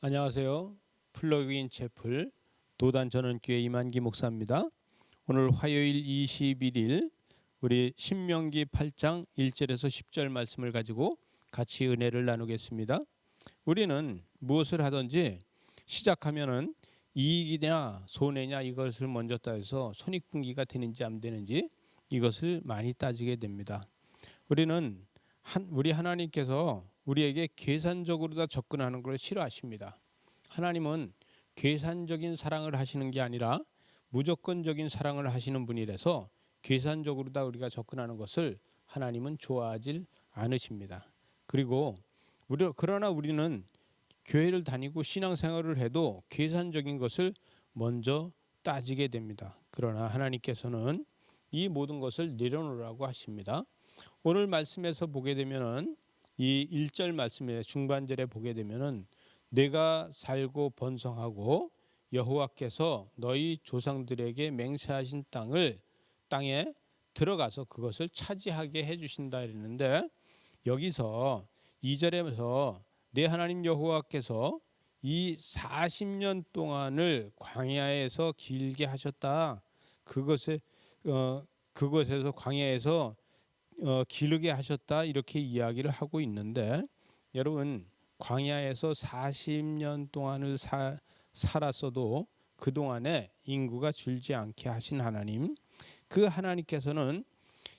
안녕하세요. 플러그인 채플 도단전원교회 이만기 목사입니다. 오늘 화요일 21일 우리 신명기 8장 1절에서 10절 말씀을 가지고 같이 은혜를 나누겠습니다. 우리는 무엇을 하든지 시작하면은 이익이냐 손해냐 이것을 먼저 따져서 손익분기가 되는지 안 되는지 이것을 많이 따지게 됩니다. 우리 하나님께서 우리에게 계산적으로 다 접근하는 걸 싫어하십니다. 하나님은 계산적인 사랑을 하시는 게 아니라 무조건적인 사랑을 하시는 분이라서 계산적으로 다 우리가 접근하는 것을 하나님은 좋아하지 않으십니다. 그리고 그러나 우리는 교회를 다니고 신앙생활을 해도 계산적인 것을 먼저 따지게 됩니다. 그러나 하나님께서는 이 모든 것을 내려놓으라고 하십니다. 오늘 말씀에서 보게 되면은 이 1절 말씀의 중반절에 보게 되면은 내가 살고 번성하고 여호와께서 너희 조상들에게 맹세하신 땅에 들어가서 그것을 차지하게 해주신다 이랬는데, 여기서 2절에서 내 하나님 여호와께서 이 40년 동안을 광야에서 길게 하셨다. 그것에서 광야에서 기르게 하셨다 이렇게 이야기를 하고 있는데, 여러분 광야에서 40년 동안을 살았어도 그동안에 인구가 줄지 않게 하신 하나님, 그 하나님께서는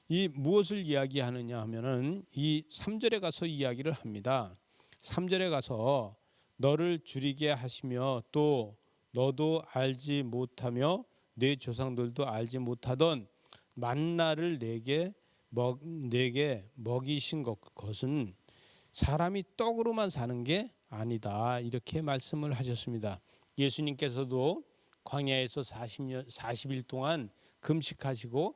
이 무엇을 이야기하느냐 하면은 이 3절에 가서 이야기를 합니다. 3절에 가서 너를 줄이게 하시며 또 너도 알지 못하며 내 조상들도 알지 못하던 만나를 내게 먹이신 것은 사람이 떡으로만 사는 게 아니다 이렇게 말씀을 하셨습니다. 예수님께서도 광야에서 40일 동안 금식하시고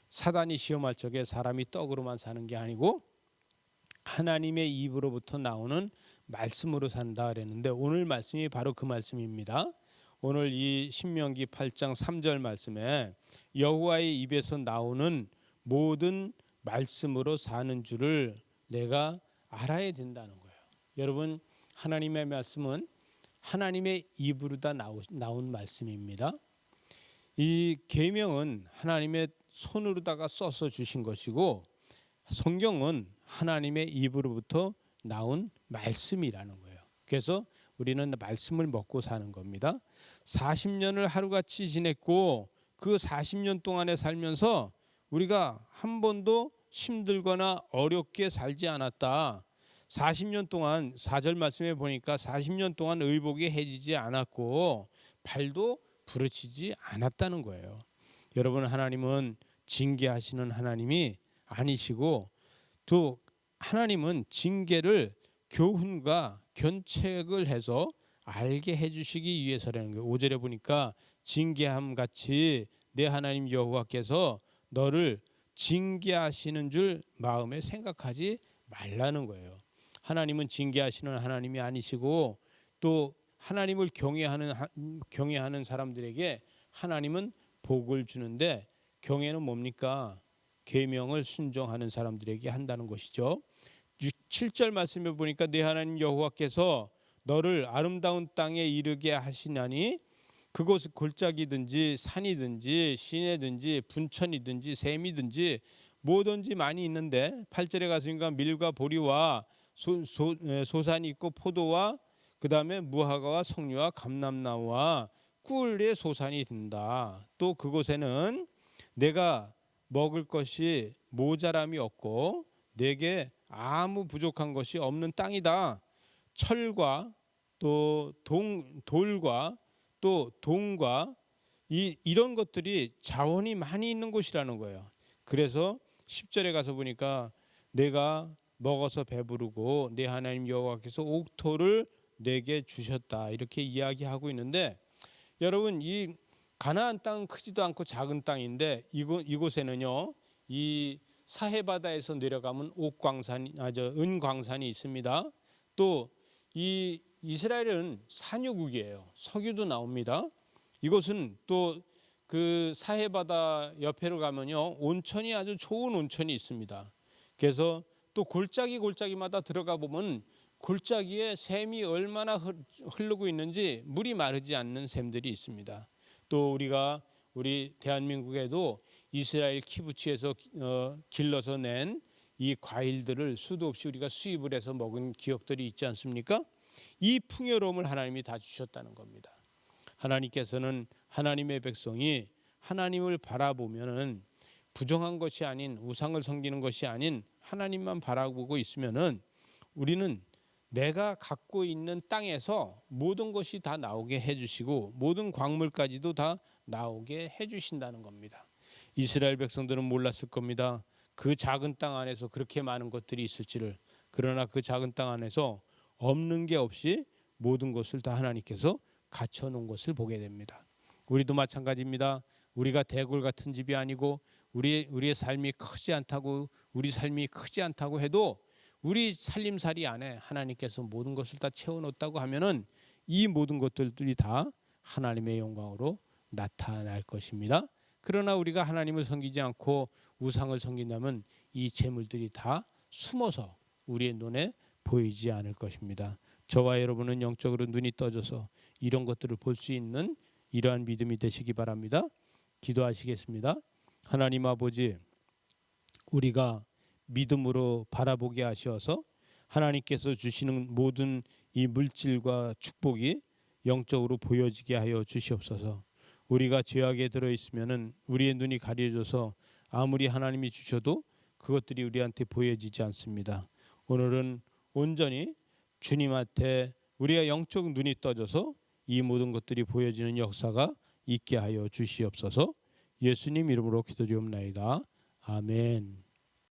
사단이 시험할 적에 사람이 떡으로만 사는 게 아니고 하나님의 입으로부터 나오는 말씀으로 산다 그랬는데, 오늘 말씀이 바로 그 말씀입니다. 오늘 이 신명기 8장 3절 말씀에 여호와의 입에서 나오는 모든 말씀으로 사는 줄을 내가 알아야 된다는 거예요. 여러분, 하나님의 말씀은 하나님의 입으로 다 나온 말씀입니다. 이 계명은 하나님의 손으로다가 써서 주신 것이고 성경은 하나님의 입으로부터 나온 말씀이라는 거예요. 그래서 우리는 말씀을 먹고 사는 겁니다. 40년을 하루같이 지냈고 그 40년 동안에 살면서 우리가 한 번도 힘들거나 어렵게 살지 않았다. 40년 동안 4절 말씀에 보니까 40년 동안 의복이 해지지 않았고 발도 부르치지 않았다는 거예요. 여러분, 하나님은 징계하시는 하나님이 아니시고 또 하나님은 징계를 교훈과 견책을 해서 알게 해주시기 위해서라는 거예요. 5절에 보니까 징계함 같이 내 하나님 여호와께서 너를 징계하시는 줄 마음에 생각하지 말라는 거예요. 하나님은 징계하시는 하나님이 아니시고 또 하나님을 경외하는 사람들에게 하나님은 복을 주는데, 경외는 뭡니까? 계명을 순종하는 사람들에게 한다는 것이죠. 7절 말씀에 보니까 내 하나님 여호와께서 너를 아름다운 땅에 이르게 하시나니 그곳은 골짜기든지 산이든지 시내든지 분천이든지 샘이든지 뭐든지 많이 있는데, 8절에 가서니까 밀과 보리와 소산이 있고 포도와 그 다음에 무화과와 석류와 감람나무와 꿀의 소산이 든다. 또 그곳에는 내가 먹을 것이 모자람이 없고 내게 아무 부족한 것이 없는 땅이다. 철과 또 돌과 또 동과 이런 것들이 자원이 많이 있는 곳이라는 거예요. 그래서 10절에 가서 보니까 내가 먹어서 배부르고 내 하나님 여호와께서 옥토를 내게 주셨다 이렇게 이야기하고 있는데, 여러분 이 가나안 땅은 크지도 않고 작은 땅인데 이곳에는요 이 사해바다에서 내려가면 은광산이 있습니다. 또 이 이스라엘은 산유국이에요. 석유도 나옵니다. 이곳은 또 그 사해바다 옆으로 가면요 온천이 아주 좋은 온천이 있습니다. 그래서 또 골짜기마다 들어가 보면 골짜기에 샘이 얼마나 흐르고 있는지 물이 마르지 않는 샘들이 있습니다. 또 우리 대한민국에도 이스라엘 키부츠에서 길러서 낸 이 과일들을 수도 없이 우리가 수입을 해서 먹은 기억들이 있지 않습니까? 이 풍요로움을 하나님이 다 주셨다는 겁니다. 하나님께서는 하나님의 백성이 하나님을 바라보면은 부정한 것이 아닌, 우상을 섬기는 것이 아닌 하나님만 바라보고 있으면은 우리는 내가 갖고 있는 땅에서 모든 것이 다 나오게 해주시고 모든 광물까지도 다 나오게 해주신다는 겁니다. 이스라엘 백성들은 몰랐을 겁니다. 그 작은 땅 안에서 그렇게 많은 것들이 있을지를. 그러나 그 작은 땅 안에서 없는 게 없이 모든 것을 다 하나님께서 갖춰놓은 것을 보게 됩니다. 우리도 마찬가지입니다. 우리가 대골 같은 집이 아니고 우리의 삶이 크지 않다고, 우리 삶이 크지 않다고 해도 우리 살림살이 안에 하나님께서 모든 것을 다 채워놓았다고 하면은 이 모든 것들이 다 하나님의 영광으로 나타날 것입니다. 그러나 우리가 하나님을 섬기지 않고 우상을 섬긴다면 이 재물들이 다 숨어서 우리의 눈에 보이지 않을 것입니다. 저와 여러분은 영적으로 눈이 떠져서 이런 것들을 볼 수 있는 이러한 믿음이 되시기 바랍니다. 기도하시겠습니다. 하나님 아버지, 우리가 믿음으로 바라보게 하셔서 하나님께서 주시는 모든 이 물질과 축복이 영적으로 보여지게 하여 주시옵소서. 우리가 죄악에 들어있으면 우리의 눈이 가려져서 아무리 하나님이 주셔도 그것들이 우리한테 보여지지 않습니다. 오늘은 온전히 주님한테 우리가 영적 눈이 떠져서 이 모든 것들이 보여지는 역사가 있게 하여 주시옵소서. 예수님 이름으로 기도드리옵나이다. 아멘.